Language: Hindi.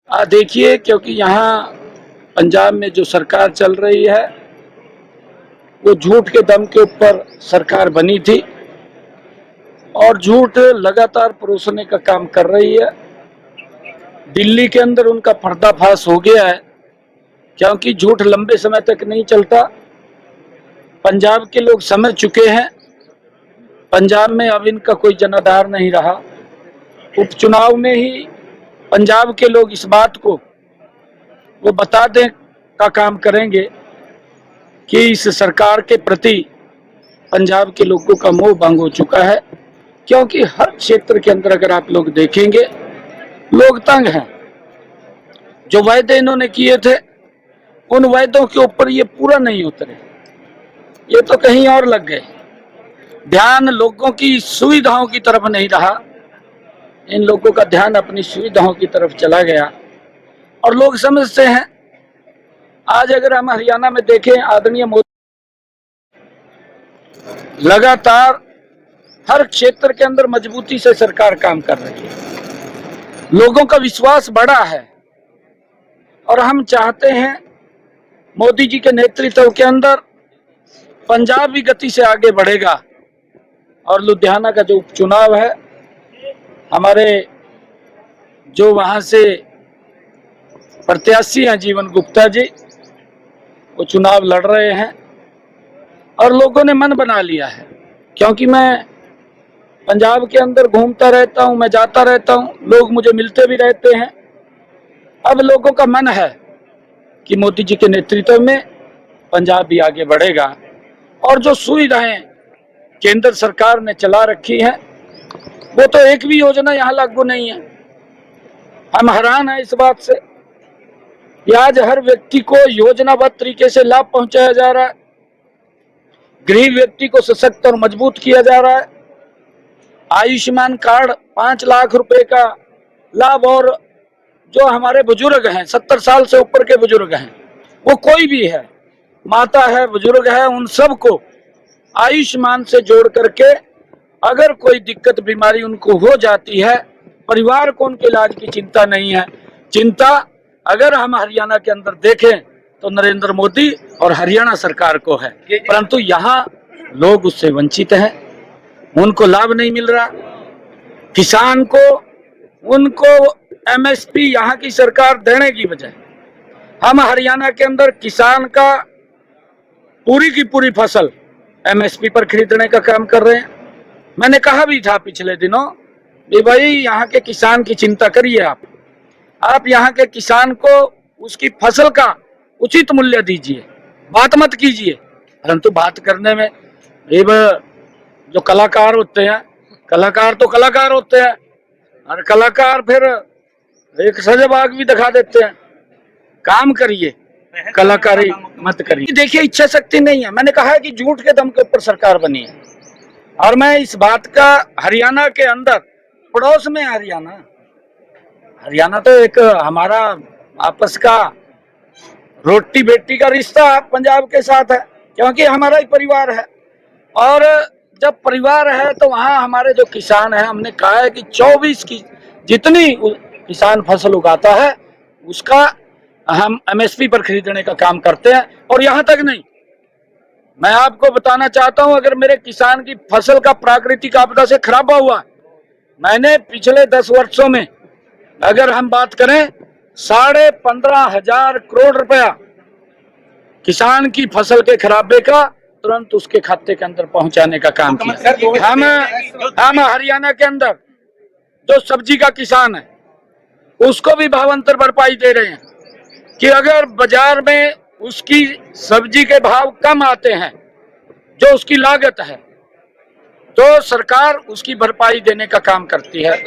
देखिए, क्योंकि यहाँ पंजाब में जो सरकार चल रही है वो झूठ के दम के ऊपर सरकार बनी थी और झूठ लगातार परोसने का काम कर रही है। दिल्ली के अंदर उनका पर्दाफाश हो गया है, क्योंकि झूठ लंबे समय तक नहीं चलता। पंजाब के लोग समझ चुके हैं, पंजाब में अब इनका कोई जनाधार नहीं रहा। उपचुनाव में ही पंजाब के लोग इस बात को वो बता दें का काम करेंगे कि इस सरकार के प्रति पंजाब के लोगों का मोह भंग हो चुका है, क्योंकि हर क्षेत्र के अंदर अगर आप लोग देखेंगे लोग तंग हैं। जो वायदे इन्होंने किए थे उन वायदों के ऊपर ये पूरा नहीं उतरे, ये तो कहीं और लग गए। ध्यान लोगों की सुविधाओं की तरफ नहीं रहा, इन लोगों का ध्यान अपनी सुविधाओं की तरफ चला गया। और लोग समझते हैं, आज अगर हम हरियाणा में देखें, आदरणीय मोदी लगातार हर क्षेत्र के अंदर मजबूती से सरकार काम कर रही है, लोगों का विश्वास बढ़ा है। और हम चाहते हैं मोदी जी के नेतृत्व के अंदर पंजाब भी गति से आगे बढ़ेगा। और लुधियाना का जो उपचुनाव है, हमारे जो वहां से प्रत्याशी हैं जीवन गुप्ता जी, वो चुनाव लड़ रहे हैं और लोगों ने मन बना लिया है। क्योंकि मैं पंजाब के अंदर घूमता रहता हूं, मैं जाता रहता हूं, लोग मुझे मिलते भी रहते हैं। अब लोगों का मन है कि मोदी जी के नेतृत्व में पंजाब भी आगे बढ़ेगा। और जो सुविधाएं केंद्र सरकार ने चला रखी हैं, वो तो एक भी योजना यहाँ लागू नहीं है। हम हैरान हैं इस बात से कि आज हर व्यक्ति को योजनाबद्ध तरीके से लाभ पहुंचाया जा रहा है, गरीब व्यक्ति को सशक्त और मजबूत किया जा रहा है। आयुष्मान कार्ड 5 लाख रुपए का लाभ, और जो हमारे बुजुर्ग हैं 70 साल से ऊपर के बुजुर्ग हैं, वो कोई भी है, माता है, बुजुर्ग है, उन सबको आयुष्मान से जोड़ करके अगर कोई दिक्कत बीमारी उनको हो जाती है, परिवार को उनके इलाज की चिंता नहीं है। चिंता अगर हम हरियाणा के अंदर देखें तो नरेंद्र मोदी और हरियाणा सरकार को है, परंतु यहाँ लोग उससे वंचित हैं, उनको लाभ नहीं मिल रहा। किसान को उनको एमएसपी यहाँ की सरकार देने की बजाय हम हरियाणा के अंदर किसान का पूरी की पूरी फसल एमएसपी पर खरीदने का काम कर रहे हैं। मैंने कहा भी था पिछले दिनों कि भाई यहाँ के किसान की चिंता करिए, आप यहाँ के किसान को उसकी फसल का उचित मूल्य दीजिए, बात मत कीजिए। परंतु बात करने में जो कलाकार होते हैं, कलाकार तो कलाकार होते हैं, और कलाकार फिर एक सजाबाग भी दिखा देते हैं। काम करिए, कलाकारी मत करिए। देखिए, इच्छा शक्ति नहीं है। मैंने कहा है कि झूठ के दम के ऊपर सरकार बनी है, और मैं इस बात का हरियाणा के अंदर, पड़ोस में हरियाणा तो एक हमारा आपस का रोटी बेटी का रिश्ता पंजाब के साथ है, क्योंकि हमारा ही परिवार है। और जब परिवार है तो वहाँ हमारे जो किसान हैं, हमने कहा है कि 24 की जितनी किसान फसल उगाता है उसका हम एमएसपी पर खरीदने का काम करते हैं। और यहाँ तक नहीं, मैं आपको बताना चाहता हूं, अगर मेरे किसान की फसल का प्राकृतिक आपदा से खराबा हुआ, मैंने पिछले 10 वर्षों में अगर हम बात करें 15,500 करोड़ रुपया किसान की फसल के खराबे का तुरंत उसके खाते के अंदर पहुंचाने का काम किया। हम हरियाणा के अंदर जो सब्जी का किसान है उसको भी भावांतर भरपाई दे रहे हैं कि अगर बाजार में उसकी सब्जी के भाव कम आते हैं, जो उसकी लागत है, तो सरकार उसकी भरपाई देने का काम करती है।